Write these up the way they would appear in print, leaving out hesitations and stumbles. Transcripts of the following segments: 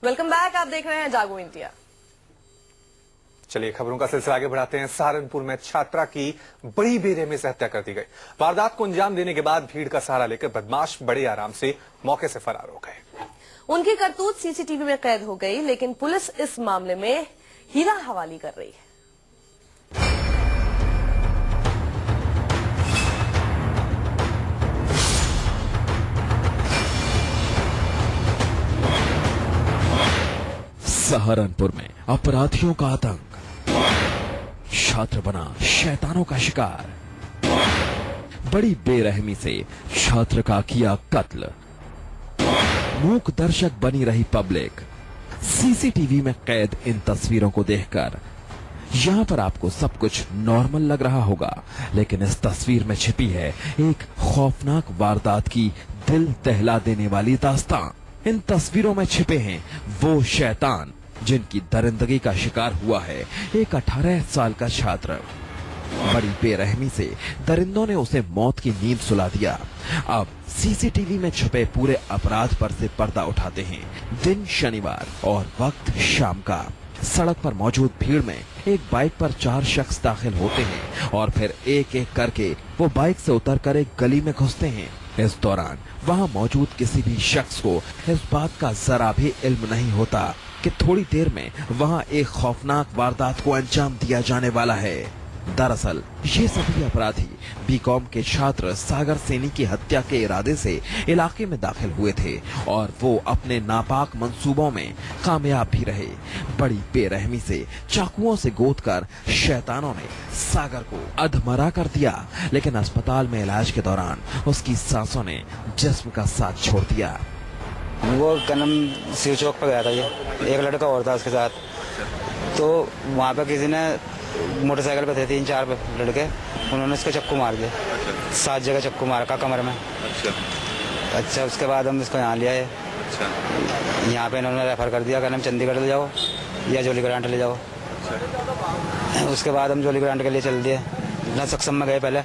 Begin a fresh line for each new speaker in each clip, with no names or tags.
Welcome back. आप देख रहे हैं जागो इंडिया।
चलिए खबरों का सिलसिला आगे बढ़ाते हैं। सहारनपुर में छात्रा की बड़ी बेरहमी से हत्या कर दी गई। वारदात को अंजाम देने के बाद भीड़ का सहारा लेकर बदमाश बड़े आराम से मौके से फरार हो गए।
उनकी करतूत सीसीटीवी में कैद हो गई, लेकिन पुलिस इस मामले में हीरा हवाली कर रही है।
सहारनपुर में अपराधियों का आतंक, छात्र बना शैतानों का शिकार, बड़ी बेरहमी से छात्र का किया कत्ल, मूक दर्शक बनी रही पब्लिक। सीसीटीवी में कैद इन तस्वीरों को देखकर यहाँ पर आपको सब कुछ नॉर्मल लग रहा होगा, लेकिन इस तस्वीर में छिपी है एक खौफनाक वारदात की दिल दहला देने वाली दास्तान। इन तस्वीरों में छिपे हैं वो शैतान जिनकी दरिंदगी का शिकार हुआ है एक 18 साल का छात्र। बड़ी बेरहमी से दरिंदों ने उसे मौत की नींद सुला दिया। अब सीसीटीवी में छुपे पूरे अपराध पर से पर्दा उठाते हैं। दिन शनिवार और वक्त शाम का। सड़क पर मौजूद भीड़ में एक बाइक पर 4 शख्स दाखिल होते हैं और फिर एक एक करके वो बाइक से उतरकर एक गली में घुसते हैं। इस दौरान वहां मौजूद किसी भी शख्स को इस बात का जरा भी इल्म नहीं होता कि थोड़ी देर में वहां एक खौफनाक वारदात को अंजाम दिया जाने वाला है। दरअसल ये सभी अपराधी बीकॉम के छात्र सागर सैनी की हत्या के इरादे से इलाके में दाखिल हुए थे और वो अपने नापाक मंसूबों में कामयाब भी रहे। बड़ी बेरहमी से चाकुओं से गोदकर शैतानों ने सागर को अधमरा कर दिया, लेकिन अस्पताल में इलाज के दौरान उसकी सांसों ने जिस्म का साथ छोड़ दिया।
वो कनम शिव चौक पर गया था, ये एक लड़का और था उसके साथ। तो वहाँ पे किसी ने मोटरसाइकिल पे थे 3-4 लड़के, उन्होंने इसको चक्कू मार दिया। 7 जगह चक्कू मार का कमर में। अच्छा उसके बाद हम इसको यहाँ ले आए। यहाँ पे इन्होंने रेफर कर दिया, कहना चंडीगढ़ ले जाओ या जोली ग्रांट ले जाओ। उसके बाद हम जोली ग्रांट के लिए चल दिए। ना सक्षम में गए पहले,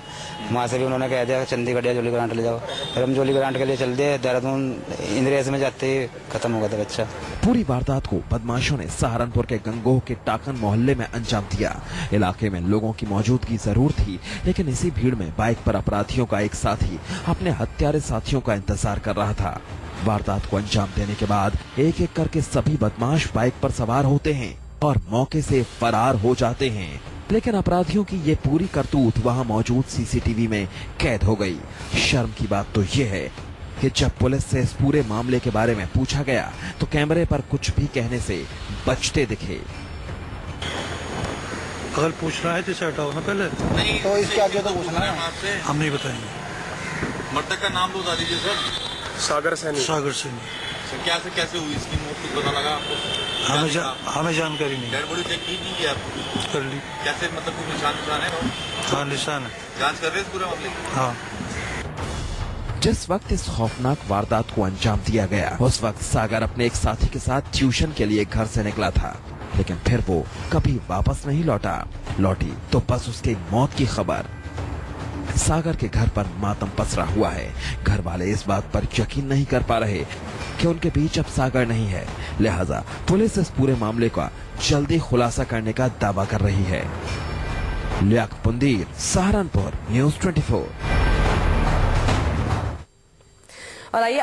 वहाँ से भी उन्होंने कह दिया चंडीगढ़ या जोली ग्रांट ले जाओ। फिर हम जोली ग्रांट के लिए चल दिए। देहरादून इंद्रेस में जाते ही खत्म हो गया था बच्चा।
पूरी वारदात को बदमाशों ने सहारनपुर के गंगोह के टाकन मोहल्ले में अंजाम दिया। इलाके में लोगों की मौजूदगी जरूर थी, लेकिन इसी भीड़ में बाइक पर अपराधियों का एक साथी अपने हत्यारे साथियों का इंतजार कर रहा था। वारदात को अंजाम देने के बाद एक एक करके सभी बदमाश बाइक पर सवार होते हैं और मौके से फरार हो जाते हैं, लेकिन अपराधियों की ये पूरी करतूत वहां मौजूद सीसीटीवी में कैद हो गई। शर्म की बात तो ये है कि जब पुलिस से इस पूरे मामले के बारे में पूछा गया तो कैमरे पर कुछ भी कहने से बचते दिखे।
अगर पूछना है तो इसे हटाओ ना पहले।
नहीं तो इसके आगे तो पूछना है आपसे।
हम नहीं बताएंगे।
मृतक का नाम तो बता दीजिए सर।
सागर सैनी।
कैसे हुई इसकी मौत, कुछ पता लगा आपको?
हमें जानकारी नहीं।
डेड बॉडी चेक की थी कि आप
कर ली?
कैसे, मतलब कोई निशान है?
हाँ निशान है।
जांच कर रहे हैं इस पूरे मामले की?
हाँ।
जिस वक्त इस खौफनाक वारदात को अंजाम दिया गया उस वक्त सागर अपने एक साथी के साथ ट्यूशन के लिए घर से निकला था, लेकिन फिर वो कभी वापस नहीं लौटी तो बस उसकी मौत की खबर। सागर के घर पर मातम पसरा हुआ है। घर वाले इस बात पर यकीन नहीं कर पा रहे कि उनके बीच अब सागर नहीं है, लिहाजा पुलिस इस पूरे मामले का जल्दी खुलासा करने का दावा कर रही है। लियाकत पुंदीर, सहारनपुर, न्यूज़ 24।
और आइए